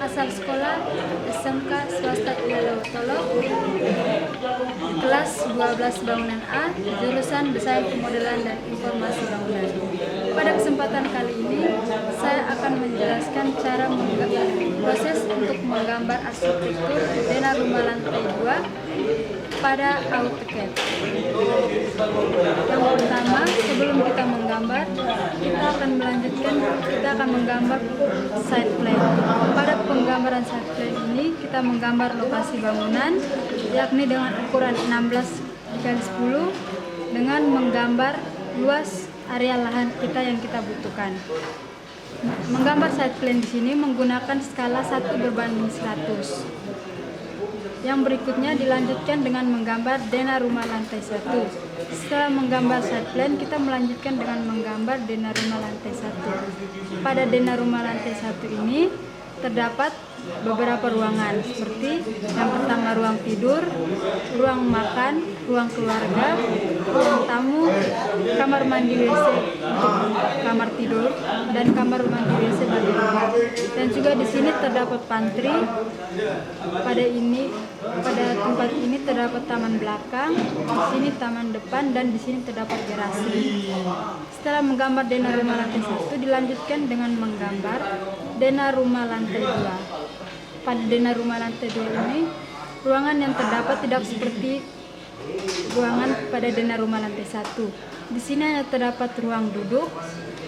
asal sekolah SMK Swasta Ilelewotolo, kelas 12 bangunan A, jurusan Desain Pemodelan dan Informasi Bangunan. Pada kesempatan kali ini, saya akan menjelaskan cara proses untuk menggambar arsitektur Dena Rumah Lantai 2 pada AutoCAD. Yang pertama, sebelum kita menggambar, kita akan menggambar side plan. Pada penggambaran side plan ini, kita menggambar lokasi bangunan, yakni dengan ukuran 16x10, dengan menggambar luas area lahan kita yang kita butuhkan. Menggambar side plan di sini menggunakan skala 1:100. Yang berikutnya dilanjutkan dengan menggambar Dena Rumah Lantai 1. Setelah menggambar side plan, kita melanjutkan dengan menggambar Dena Rumah Lantai 1. Pada Dena Rumah Lantai 1 ini terdapat beberapa ruangan, seperti yang pertama ruang tidur, ruang makan, ruang keluarga, ruang tamu, kamar mandi WC untuk kamar tidur, dan kamar mandi WC bagi rumah. Dan juga di sini terdapat pantry. Pada tempat ini terdapat taman belakang, di sini taman depan, dan di sini terdapat garasi. Setelah menggambar Dena Rumah Lantai 1, dilanjutkan dengan menggambar Dena Rumah Lantai 2. Pada Dena Rumah Lantai 2 ini, ruangan yang terdapat tidak seperti ruangan pada Dena Rumah Lantai 1. Di sini hanya terdapat ruang duduk,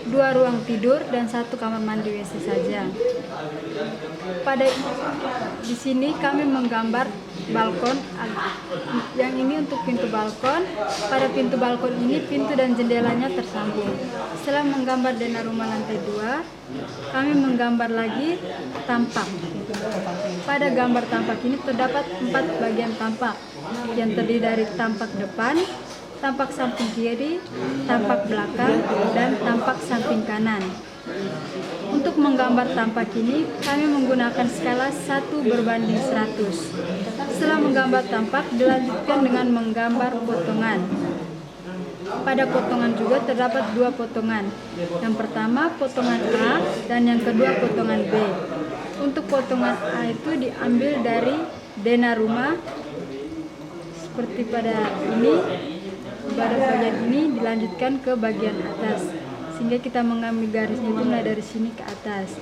2 ruang tidur, dan 1 kamar mandi WC saja. Di sini kami menggambar balkon. Yang ini untuk pintu balkon. Pada pintu balkon ini, pintu dan jendelanya tersambung. Setelah menggambar Dena Rumah Lantai 2, kami menggambar lagi tampak. Pada gambar tampak ini terdapat 4 bagian tampak yang terdiri dari tampak depan, tampak samping kiri, tampak belakang, dan tampak samping kanan. Untuk menggambar tampak ini, kami menggunakan skala 1:100. Setelah menggambar tampak, dilanjutkan dengan menggambar potongan. Pada potongan juga terdapat 2 potongan. Yang pertama potongan A dan yang kedua potongan B. Untuk potongan A itu diambil dari Dena Rumah seperti pada bagian ini dilanjutkan ke bagian atas, sehingga kita mengambil garisnya itu mulai dari sini ke atas.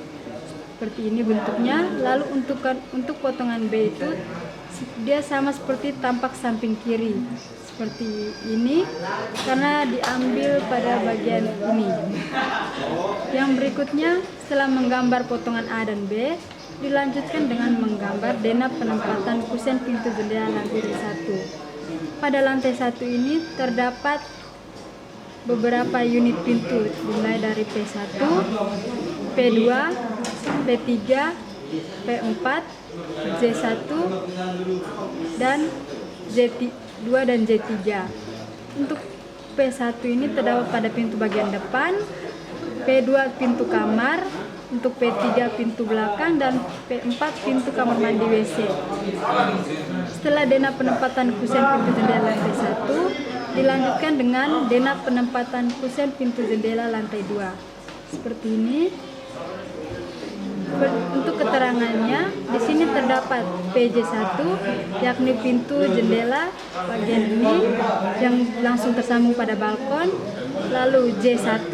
Seperti ini bentuknya. Lalu untuk potongan B itu dia sama seperti tampak samping kiri. Seperti ini karena diambil pada bagian ini. Yang berikutnya, setelah menggambar potongan A dan B, dilanjutkan dengan menggambar Dena penempatan kusen pintu jendela lantai 1. Pada lantai 1 ini terdapat beberapa unit pintu, dimulai dari P1, P2, P3, P4, J1, dan J2 dan J3. Untuk P1 ini terdapat pada pintu bagian depan, P2 pintu kamar, untuk P3 pintu belakang, dan P4 pintu kamar mandi WC. Setelah Dena penempatan kusen pintu jendela lantai 1, dilanjutkan dengan Dena penempatan kusen pintu jendela lantai 2. Seperti ini. Untuk keterangannya, di sini terdapat PJ1, yakni pintu jendela bagian ini yang langsung tersambung pada balkon. Lalu J1,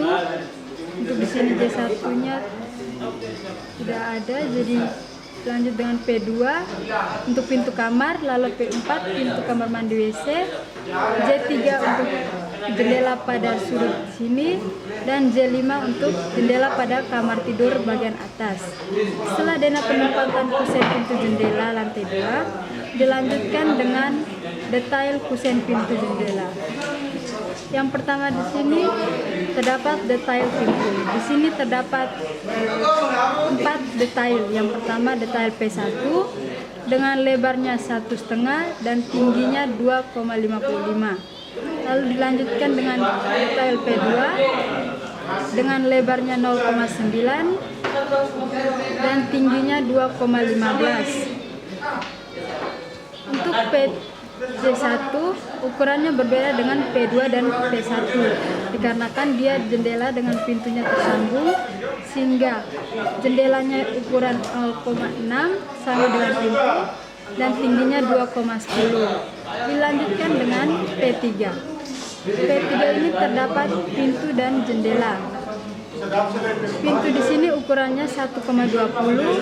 untuk di sini J1-nya tidak ada, jadi lanjut dengan P2 untuk pintu kamar, lalu P4 pintu kamar mandi WC, J3 untuk jendela pada sudut sini, dan J5 untuk jendela pada kamar tidur bagian atas. Setelah Dena penempatan kusen pintu jendela lantai 2, dilanjutkan dengan detail kusen pintu jendela. Yang pertama di sini terdapat detail pintu. Di sini terdapat 4 detail. Yang pertama detail P1 dengan lebarnya 1,5 dan tingginya 2,55. Lalu dilanjutkan dengan detail P2 dengan lebarnya 0,9 dan tingginya 2,15. Untuk J1 ukurannya berbeda dengan P2 dan P1 dikarenakan dia jendela dengan pintunya tersambung sehingga jendelanya ukuran 0,6 sama dengan pintu dan tingginya 2,10. Dilanjutkan dengan P3. P3 ini terdapat pintu dan jendela. Pintu di sini ukurannya 1,20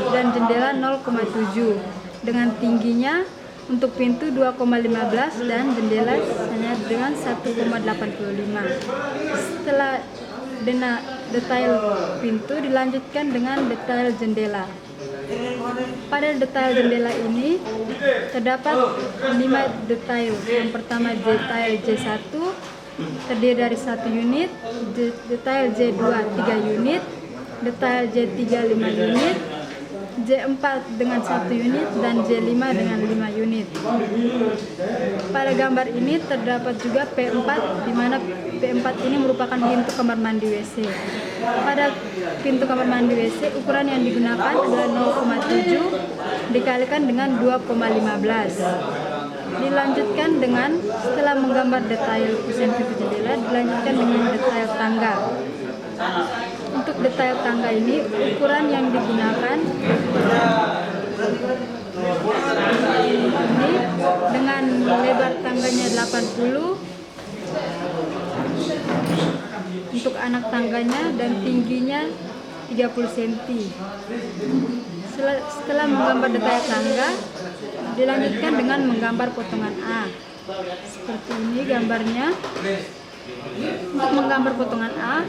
dan jendela 0,7 dengan tingginya untuk pintu 2,15 dan jendela hanya dengan 1,85. Setelah detail pintu dilanjutkan dengan detail jendela. Pada detail jendela ini terdapat 5 detail. Yang pertama detail J1 terdiri dari 1 unit, detail J2 3 unit, detail J3 5 unit, J4 dengan 1 unit dan J5 dengan 5 unit. Pada gambar ini terdapat juga P4 di mana P4 ini merupakan pintu kamar mandi WC. Pada pintu kamar mandi WC ukuran yang digunakan adalah 0,7 dikalikan dengan 2,15. Dilanjutkan dengan setelah menggambar detail kusen pintu jendela dilanjutkan dengan detail tangga. Untuk detail tangga ini ukuran yang digunakan ini dengan lebar tangganya 80 untuk anak tangganya dan tingginya 30 cm. Setelah menggambar detail tangga dilanjutkan dengan menggambar potongan A. Seperti ini gambarnya. Untuk menggambar potongan A,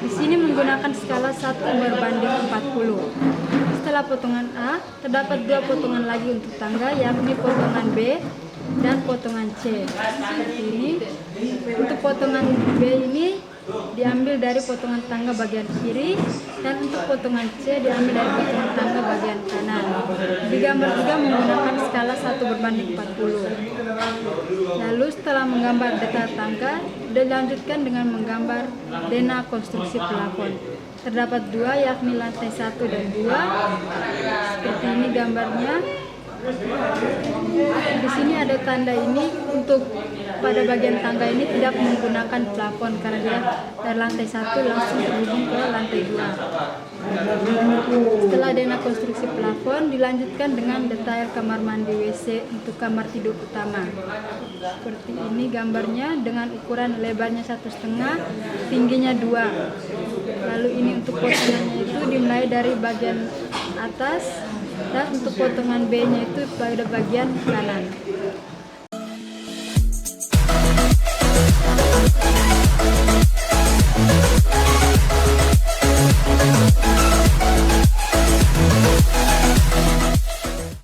di sini menggunakan skala 1:40. Setelah potongan A, terdapat 2 potongan lagi untuk tangga, yakni potongan B dan potongan C. Seperti ini. Untuk potongan B ini diambil dari potongan tangga bagian kiri dan untuk potongan C diambil dari potongan tangga bagian kanan. Digambar juga menggunakan skala 1:40. Lalu setelah menggambar detail tangga, dilanjutkan dengan menggambar dena konstruksi plafon. Terdapat 2 yakni lantai 1 dan 2. Seperti ini gambarnya. Di sini ada tanda ini untuk pada bagian tangga ini tidak menggunakan plafon karena dia dari lantai 1 langsung terhubung ke lantai 2. Setelah dena konstruksi plafon dilanjutkan dengan detail kamar mandi WC untuk kamar tidur utama. Seperti ini gambarnya dengan ukuran lebarnya 1,5, tingginya 2. Lalu ini untuk potongannya itu dimulai dari bagian atas dan untuk potongan B-nya itu pada bagian kanan.